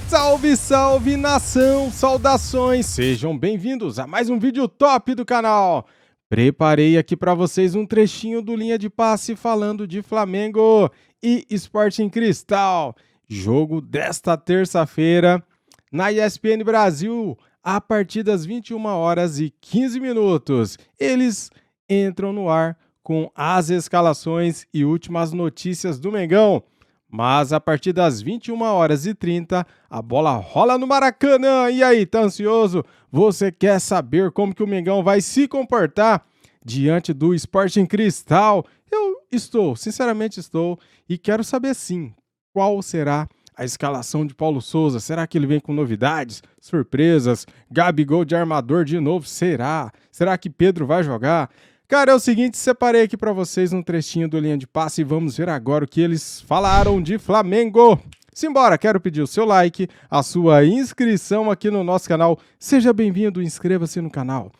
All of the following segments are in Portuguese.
Salve, salve nação, saudações, sejam bem-vindos a mais um vídeo top do canal. Preparei aqui para vocês um trechinho do Linha de Passe falando de Flamengo e Sporting Cristal. Jogo desta terça-feira na ESPN Brasil, a partir das 21h15. Eles entram no ar com as escalações e últimas notícias do Mengão. Mas a partir das 21h30, a bola rola no Maracanã. E aí, tá ansioso? Você quer saber como que o Mengão vai se comportar diante do Sporting Cristal? Eu estou, sinceramente estou, e quero saber sim, qual será a escalação de Paulo Souza. Será que ele vem com novidades, surpresas, Gabigol de armador de novo? Será? Será que Pedro vai jogar? Cara, é o seguinte, separei aqui pra vocês um trechinho do Linha de Passe e vamos ver agora o que eles falaram de Flamengo. Simbora, quero pedir o seu like, a sua inscrição aqui no nosso canal. Seja bem-vindo, inscreva-se no canal.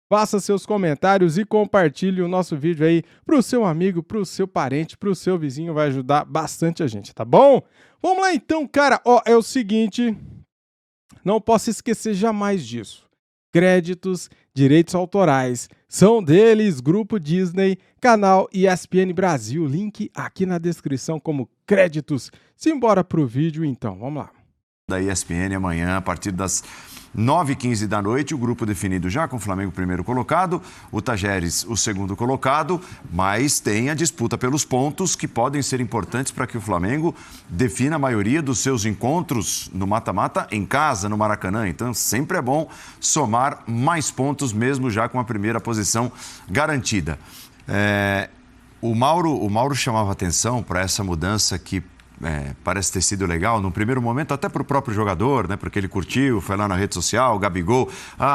Faça seus comentários e compartilhe o nosso vídeo aí pro seu amigo, pro seu parente, pro seu vizinho, vai ajudar bastante a gente, tá bom? Vamos lá então, cara, ó, é o seguinte, não posso esquecer jamais disso. Créditos, direitos autorais, são deles, Grupo Disney, canal ESPN Brasil, link aqui na descrição como créditos. Simbora pro vídeo então, vamos lá. Da ESPN amanhã, a partir das 9h15 da noite, o grupo definido já com o Flamengo primeiro colocado, o Tajeres o segundo colocado, mas tem a disputa pelos pontos que podem ser importantes para que o Flamengo defina a maioria dos seus encontros no mata-mata em casa, no Maracanã. Então sempre é bom somar mais pontos mesmo já com a primeira posição garantida. O Mauro chamava atenção para essa mudança que parece ter sido legal, no primeiro momento, até para o próprio jogador, né? Porque ele curtiu, foi lá na rede social, o Gabigol.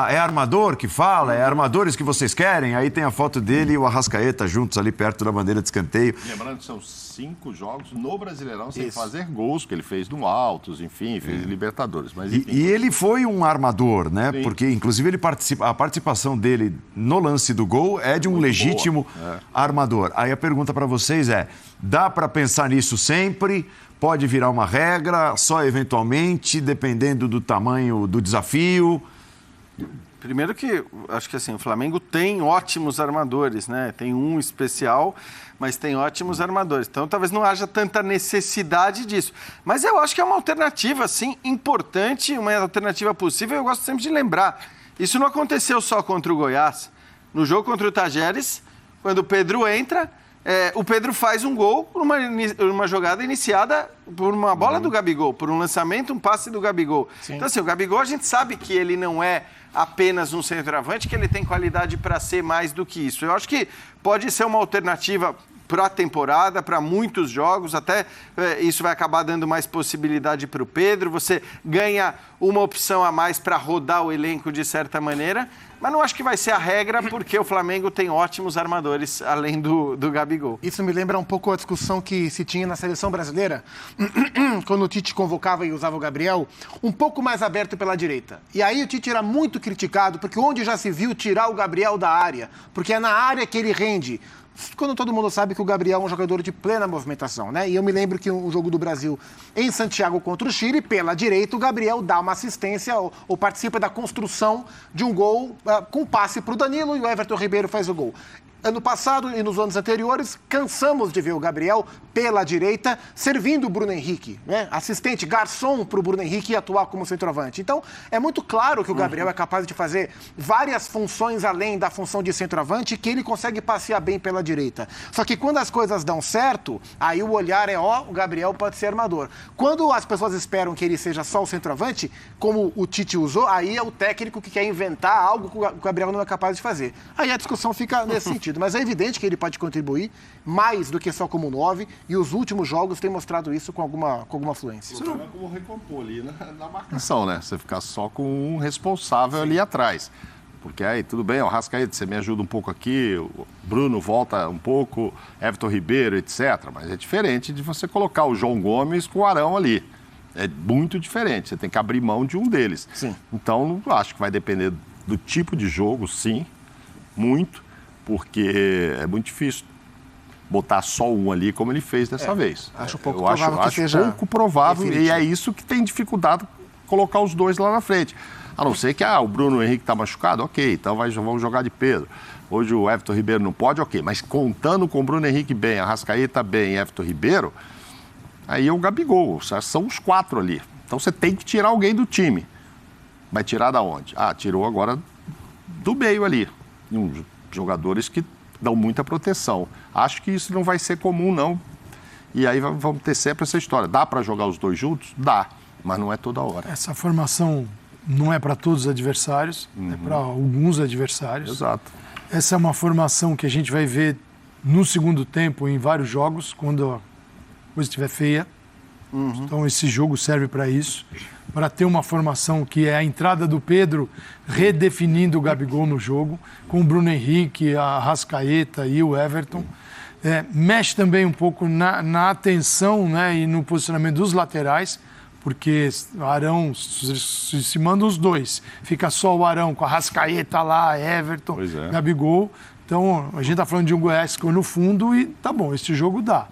É armador que fala, é armadores que vocês querem. Aí tem a foto dele e o Arrascaeta juntos ali perto da bandeira de escanteio. Lembrando que são 5 jogos no Brasileirão sem fazer gols, que ele fez no Altos, enfim, fez Libertadores. Mas, enfim, e ele foi um armador, né? Sim. Porque, inclusive, a participação dele no lance do gol é de um muito legítimo armador. Aí a pergunta para vocês é, dá para pensar nisso sempre? Pode virar uma regra, só eventualmente, dependendo do tamanho do desafio? Primeiro que, acho que assim, o Flamengo tem ótimos armadores, né? Tem um especial, mas tem ótimos armadores. Então, talvez não haja tanta necessidade disso. Mas eu acho que é uma alternativa, sim, importante, uma alternativa possível. Eu gosto sempre de lembrar. Isso não aconteceu só contra o Goiás. No jogo contra o Tajeres, quando o Pedro entra, o Pedro faz um gol por uma jogada iniciada por uma bola do Gabigol, por um lançamento, um passe do Gabigol. Sim. Então, assim, o Gabigol, a gente sabe que ele não é apenas um centroavante, que ele tem qualidade para ser mais do que isso. Eu acho que pode ser uma alternativa para a temporada, para muitos jogos, até isso vai acabar dando mais possibilidade para o Pedro, você ganha uma opção a mais para rodar o elenco de certa maneira, mas não acho que vai ser a regra, porque o Flamengo tem ótimos armadores, além do Gabigol. Isso me lembra um pouco a discussão que se tinha na seleção brasileira, quando o Tite convocava e usava o Gabriel, um pouco mais aberto pela direita. E aí o Tite era muito criticado, porque onde já se viu tirar o Gabriel da área, porque é na área que ele rende. Quando todo mundo sabe que o Gabriel é um jogador de plena movimentação, né? E eu me lembro que o jogo do Brasil em Santiago contra o Chile, pela direita, o Gabriel dá uma assistência ou participa da construção de um gol com passe para o Danilo e o Everton Ribeiro faz o gol. Ano passado e nos anos anteriores, cansamos de ver o Gabriel pela direita servindo o Bruno Henrique, né? Assistente, garçom para o Bruno Henrique atuar como centroavante. Então, é muito claro que o Gabriel é capaz de fazer várias funções além da função de centroavante, que ele consegue passear bem pela direita. Só que quando as coisas dão certo, aí o olhar é, o Gabriel pode ser armador. Quando as pessoas esperam que ele seja só o centroavante, como o Tite usou, aí é o técnico que quer inventar algo que o Gabriel não é capaz de fazer. Aí a discussão fica nesse sentido. Mas é evidente que ele pode contribuir mais do que só como 9, e os últimos jogos têm mostrado isso com alguma fluência. Isso não é como recompor ali na marcação, né? Você ficar só com um responsável ali atrás. Porque aí, tudo bem, o Arrascaeta, você me ajuda um pouco aqui, o Bruno volta um pouco, Everton Ribeiro, etc. Mas é diferente de você colocar o João Gomes com o Arão ali. É muito diferente, você tem que abrir mão de um deles. Sim. Então, acho que vai depender do tipo de jogo, sim, muito. Porque é muito difícil botar só um ali como ele fez dessa vez. Acho pouco provável que seja pouco provável definitivo. e é isso que tem dificuldade colocar os dois lá na frente. A não ser que o Bruno Henrique está machucado, ok, então vamos jogar de Pedro. Hoje o Everton Ribeiro não pode, ok, mas contando com o Bruno Henrique bem, Arrascaeta bem e Everton Ribeiro, aí é o Gabigol, são os 4 ali. Então você tem que tirar alguém do time. Vai tirar da onde? Tirou agora do meio ali. Jogadores que dão muita proteção. Acho que isso não vai ser comum, não. E aí vamos ter sempre essa história. Dá para jogar os dois juntos? Dá, mas não é toda hora. Essa formação não é para todos os adversários, é para alguns adversários. Exato. Essa é uma formação que a gente vai ver no segundo tempo em vários jogos, quando a coisa estiver feia. Então esse jogo serve para isso, para ter uma formação que é a entrada do Pedro redefinindo o Gabigol no jogo, com o Bruno Henrique, a Arrascaeta e o Everton. Mexe também um pouco na atenção, né, e no posicionamento dos laterais, porque Arão se manda os dois. Fica só o Arão com a Arrascaeta lá, Everton, Gabigol. Então a gente está falando de um Goiás que ficou no fundo e tá bom, esse jogo dá.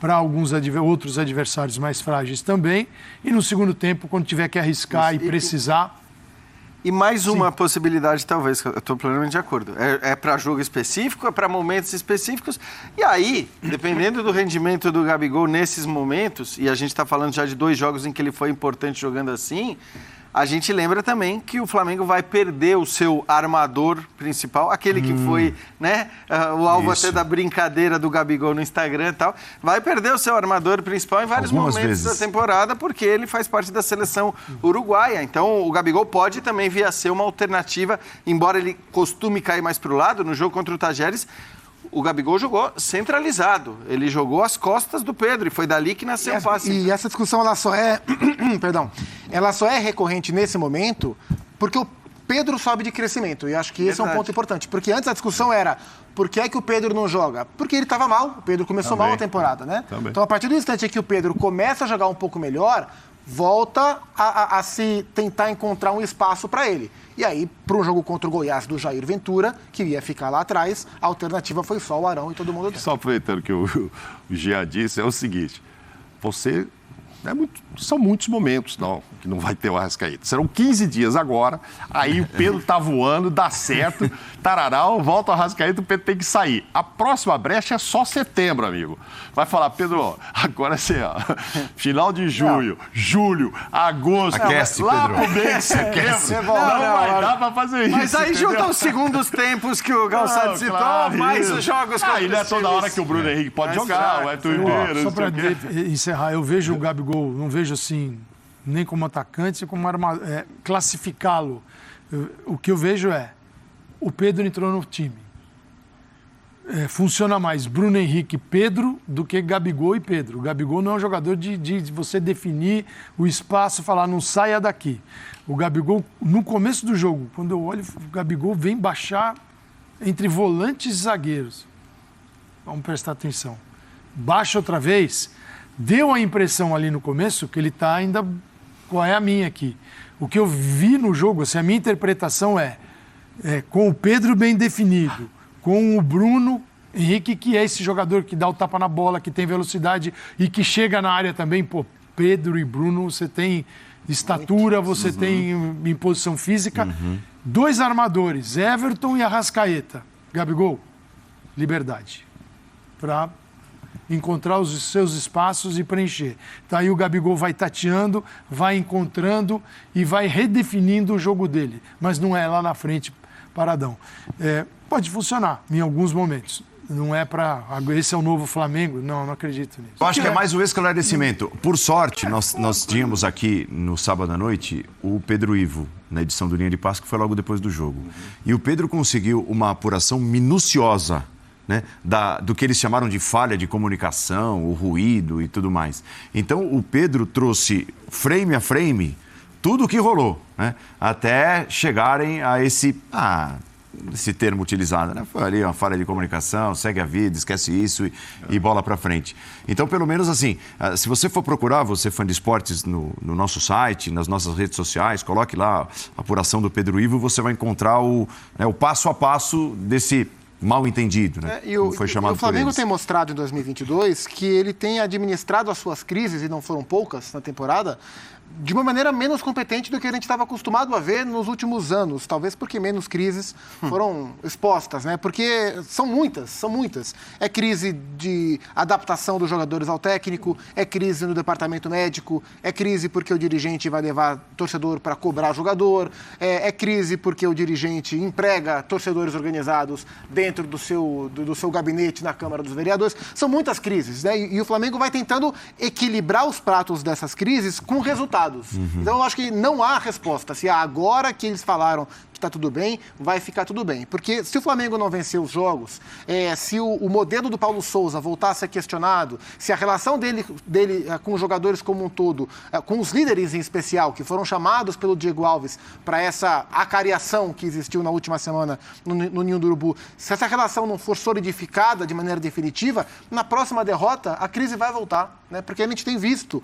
Para alguns outros adversários mais frágeis também. E no segundo tempo, quando tiver que arriscar e precisar... E mais uma possibilidade, talvez, que eu estou plenamente de acordo. É para jogo específico, é para momentos específicos. E aí, dependendo do rendimento do Gabigol nesses momentos, e a gente está falando já de 2 jogos em que ele foi importante jogando assim, a gente lembra também que o Flamengo vai perder o seu armador principal, aquele que foi, né, o alvo até da brincadeira do Gabigol no Instagram e tal, vai perder o seu armador principal em vários momentos da temporada, porque ele faz parte da seleção uruguaia. Então, o Gabigol pode também vir a ser uma alternativa, embora ele costume cair mais para o lado, no jogo contra o Tajeres, o Gabigol jogou centralizado. Ele jogou às costas do Pedro e foi dali que nasceu o passe. E essa discussão, ela só é... Perdão. Ela só é recorrente nesse momento porque o Pedro sobe de crescimento. E acho que esse é um ponto importante. Porque antes a discussão era por que é que o Pedro não joga? Porque ele estava mal. O Pedro começou mal a temporada, né? Então, a partir do instante em que o Pedro começa a jogar um pouco melhor, volta a se tentar encontrar um espaço para ele. E aí, para um jogo contra o Goiás do Jair Ventura, que ia ficar lá atrás, a alternativa foi só o Arão e todo mundo... Só aproveitando que o Jean disse, é o seguinte, são muitos momentos que não vai ter o Arrascaeta. Serão 15 dias agora, aí o Pedro tá voando, dá certo, tararau, volta o Arrascaeta, o Pedro tem que sair. A próxima brecha é só setembro, amigo. Vai falar, Pedro, agora assim, final de julho, agosto, aquece, lá Pedro. pro mês de setembro. Não vai dar pra fazer isso. Mas aí junta os segundos tempos que o Galçado citou, mais os jogos... Aí não é toda hora que o Bruno Henrique pode jogar, o Everton Ribeiro... Só para encerrar, eu vejo o Gabigol, não vejo assim, nem como atacante, como classificá-lo. O que eu vejo o Pedro entrou no time. Funciona mais Bruno Henrique e Pedro do que Gabigol e Pedro. O Gabigol não é um jogador de você definir o espaço e falar, não saia daqui. O Gabigol, no começo do jogo, quando eu olho, o Gabigol vem baixar entre volantes e zagueiros. Vamos prestar atenção. Baixa outra vez. Deu a impressão ali no começo que ele está ainda... Qual é a minha aqui? O que eu vi no jogo, assim, a minha interpretação com o Pedro bem definido, com o Bruno Henrique, que é esse jogador que dá o tapa na bola, que tem velocidade e que chega na área também. Pô, Pedro e Bruno, você tem estatura, você tem imposição física. 2 armadores, Everton e Arrascaeta. Gabigol, liberdade. Para encontrar os seus espaços e preencher. Então aí o Gabigol vai tateando, vai encontrando e vai redefinindo o jogo dele. Mas não é lá na frente, paradão. Pode funcionar em alguns momentos. Não é para... Esse é o novo Flamengo? Não acredito nisso. Eu acho que é mais um esclarecimento. Por sorte, nós tínhamos aqui no sábado à noite o Pedro Ivo, na edição do Linha de Passe, que foi logo depois do jogo. E o Pedro conseguiu uma apuração minuciosa, né, do que eles chamaram de falha de comunicação, o ruído e tudo mais. Então, o Pedro trouxe frame a frame tudo o que rolou, né, até chegarem a esse termo utilizado, né? Foi ali uma falha de comunicação, segue a vida, esquece isso e bola para frente. Então, pelo menos assim, se você for procurar, você fã de esportes, no nosso site, nas nossas redes sociais, coloque lá a apuração do Pedro Ivo, você vai encontrar o passo a passo desse mal entendido, né? Como foi chamado o Flamengo por eles. tem mostrado em 2022 que ele tem administrado as suas crises, e não foram poucas na temporada, de uma maneira menos competente do que a gente estava acostumado a ver nos últimos anos. Talvez porque menos crises foram expostas, né? Porque são muitas. É crise de adaptação dos jogadores ao técnico, é crise no departamento médico, é crise porque o dirigente vai levar torcedor para cobrar jogador, é crise porque o dirigente emprega torcedores organizados dentro do seu gabinete na Câmara dos Vereadores. São muitas crises, né? E o Flamengo vai tentando equilibrar os pratos dessas crises com resultados. Então, eu acho que não há resposta. Se agora que eles falaram que está tudo bem, vai ficar tudo bem. Porque se o Flamengo não vencer os jogos, se o modelo do Paulo Souza voltar a ser questionado, se a relação dele com os jogadores como um todo, com os líderes em especial, que foram chamados pelo Diego Alves para essa acariação que existiu na última semana no Ninho do Urubu, se essa relação não for solidificada de maneira definitiva, na próxima derrota a crise vai voltar. Né? Porque a gente tem visto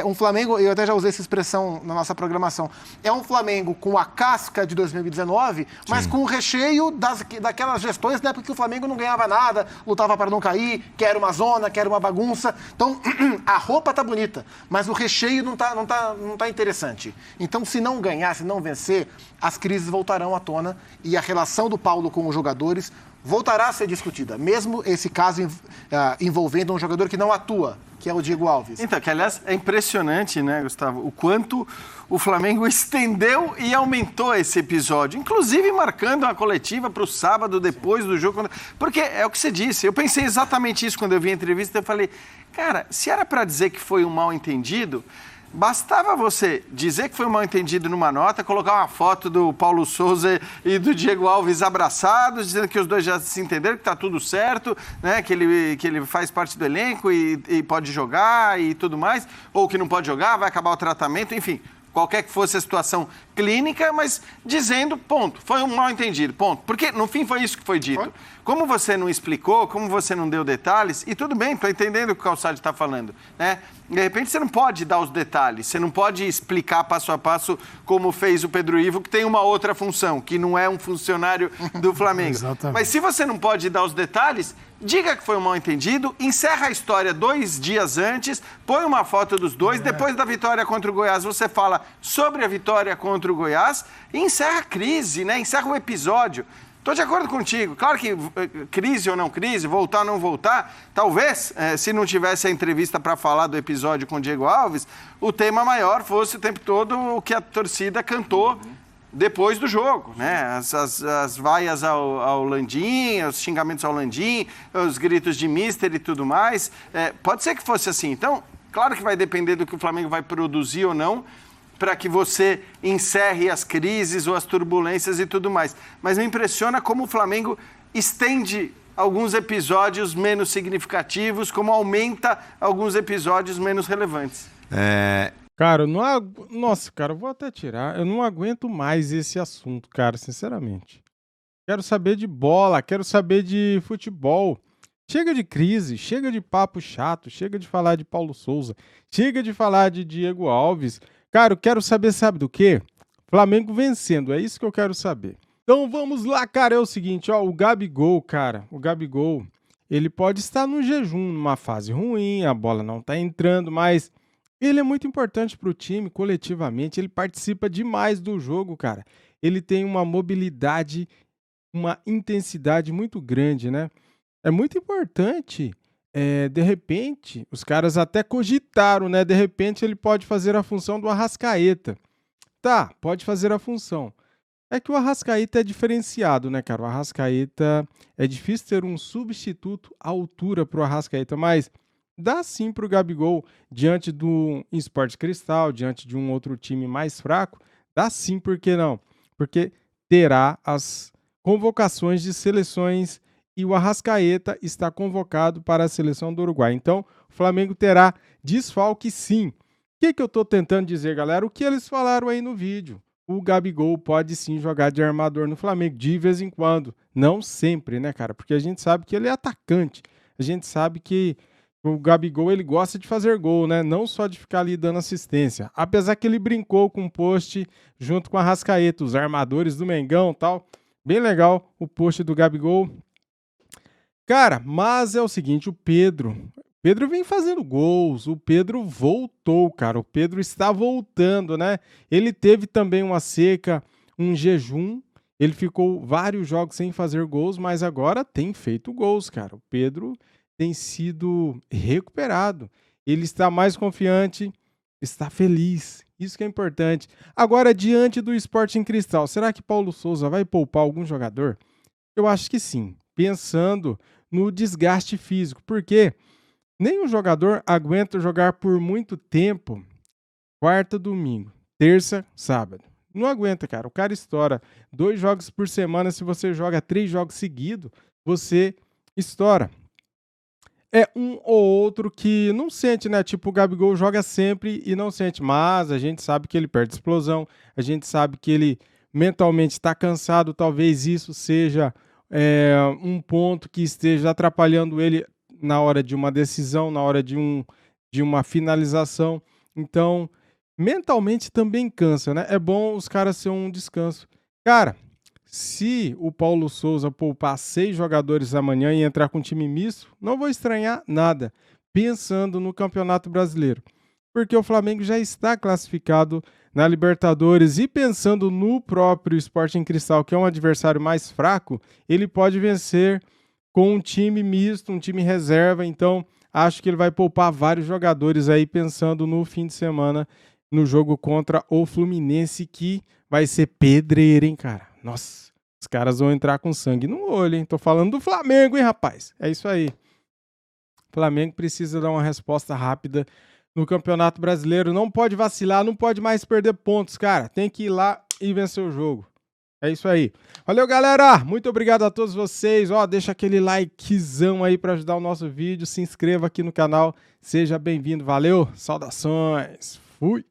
um Flamengo, eu até já usei essa expressão na nossa programação, é um Flamengo com a casca de 2019, mas com o recheio daquelas gestões da época que o Flamengo não ganhava nada, lutava para não cair, que era uma zona, que era uma bagunça. Então, a roupa tá bonita, mas o recheio não tá interessante. Então, se não ganhar, se não vencer, as crises voltarão à tona e a relação do Paulo com os jogadores voltará a ser discutida, mesmo esse caso envolvendo um jogador que não atua, que é o Diego Alves. Então, que aliás é impressionante, né, Gustavo, o quanto o Flamengo estendeu e aumentou esse episódio, inclusive marcando uma coletiva para o sábado depois do jogo, porque é o que você disse, eu pensei exatamente isso quando eu vi a entrevista, eu falei, cara, se era para dizer que foi um mal-entendido, bastava você dizer que foi um mal-entendido numa nota, colocar uma foto do Paulo Souza e do Diego Alves abraçados, dizendo que os dois já se entenderam, que está tudo certo, né? que ele faz parte do elenco e pode jogar e tudo mais, ou que não pode jogar, vai acabar o tratamento, enfim, qualquer que fosse a situação clínica, mas dizendo, ponto, foi um mal-entendido, ponto. Porque, no fim, foi isso que foi dito. Como você não explicou, como você não deu detalhes, e tudo bem, estou entendendo o que o Calçade está falando, né? De repente, você não pode dar os detalhes, você não pode explicar passo a passo como fez o Pedro Ivo, que tem uma outra função, que não é um funcionário do Flamengo. Exatamente. Mas se você não pode dar os detalhes, diga que foi um mal-entendido, encerra a história 2 dias antes, põe uma foto dos dois, depois da vitória contra o Goiás, você fala sobre a vitória contra o Goiás e encerra a crise, né? Encerra o episódio. Estou de acordo contigo. Claro que crise ou não crise, voltar ou não voltar, talvez, se não tivesse a entrevista para falar do episódio com o Diego Alves, o tema maior fosse o tempo todo o que a torcida cantou depois do jogo, né? As vaias ao Landim, os xingamentos ao Landim, os gritos de mister e tudo mais. Pode ser que fosse assim. Então, claro que vai depender do que o Flamengo vai produzir ou não, para que você encerre as crises ou as turbulências e tudo mais. Mas me impressiona como o Flamengo estende alguns episódios menos significativos, como aumenta alguns episódios menos relevantes. Cara, nossa, cara, eu vou até tirar. Eu não aguento mais esse assunto, cara, sinceramente. Quero saber de bola, quero saber de futebol. Chega de crise, chega de papo chato, chega de falar de Paulo Souza, chega de falar de Diego Alves. Cara, eu quero saber, sabe do quê? Flamengo vencendo, é isso que eu quero saber. Então vamos lá, cara, é o seguinte, ó, o Gabigol, cara, ele pode estar no jejum, numa fase ruim, a bola não tá entrando, mas ele é muito importante pro time, coletivamente, ele participa demais do jogo, cara. Ele tem uma mobilidade, uma intensidade muito grande, né? É muito importante. De repente, os caras até cogitaram, né? De repente ele pode fazer a função do Arrascaeta. Tá, pode fazer a função. É que o Arrascaeta é diferenciado, né, cara? O Arrascaeta, é difícil ter um substituto à altura pro Arrascaeta, mas dá sim pro Gabigol, diante do Sport Cristal, diante de um outro time mais fraco, dá sim, por que não? Porque terá as convocações de seleções e o Arrascaeta está convocado para a seleção do Uruguai. Então, o Flamengo terá desfalque sim. O que eu estou tentando dizer, galera? O que eles falaram aí no vídeo. O Gabigol pode sim jogar de armador no Flamengo, de vez em quando. Não sempre, né, cara? Porque a gente sabe que ele é atacante. A gente sabe que o Gabigol, ele gosta de fazer gol, né? Não só de ficar ali dando assistência. Apesar que ele brincou com um post junto com o Arrascaeta, os armadores do Mengão e tal. Bem legal o post do Gabigol. Cara, mas é o seguinte, o Pedro vem fazendo gols, o Pedro voltou, cara, o Pedro está voltando, né? Ele teve também uma seca, um jejum, ele ficou vários jogos sem fazer gols, mas agora tem feito gols, cara. O Pedro tem sido recuperado, ele está mais confiante, está feliz, isso que é importante. Agora, diante do Sporting Cristal, será que Paulo Souza vai poupar algum jogador? Eu acho que sim, pensando no desgaste físico, porque nenhum jogador aguenta jogar por muito tempo, quarta, domingo, terça, sábado. Não aguenta, cara. O cara estoura 2 jogos por semana. Se você joga 3 jogos seguidos, você estoura. É um ou outro que não sente, né? Tipo, o Gabigol joga sempre e não sente, mas a gente sabe que ele perde explosão, a gente sabe que ele mentalmente está cansado, talvez isso seja um ponto que esteja atrapalhando ele na hora de uma decisão, na hora de uma finalização. Então, mentalmente também cansa, né? É bom os caras ser um descanso. Cara, se o Paulo Souza poupar 6 jogadores amanhã e entrar com time misto, não vou estranhar nada, pensando no Campeonato Brasileiro. Porque o Flamengo já está classificado na Libertadores e pensando no próprio Sporting Cristal, que é um adversário mais fraco, ele pode vencer com um time misto, um time reserva. Então, acho que ele vai poupar vários jogadores aí pensando no fim de semana no jogo contra o Fluminense, que vai ser pedreira, hein, cara? Nossa, os caras vão entrar com sangue no olho, hein? Tô falando do Flamengo, hein, rapaz? É isso aí. O Flamengo precisa dar uma resposta rápida no Campeonato Brasileiro. Não pode vacilar, não pode mais perder pontos, cara. Tem que ir lá e vencer o jogo. É isso aí. Valeu, galera. Muito obrigado a todos vocês. Ó, deixa aquele likezão aí para ajudar o nosso vídeo. Se inscreva aqui no canal. Seja bem-vindo. Valeu. Saudações. Fui.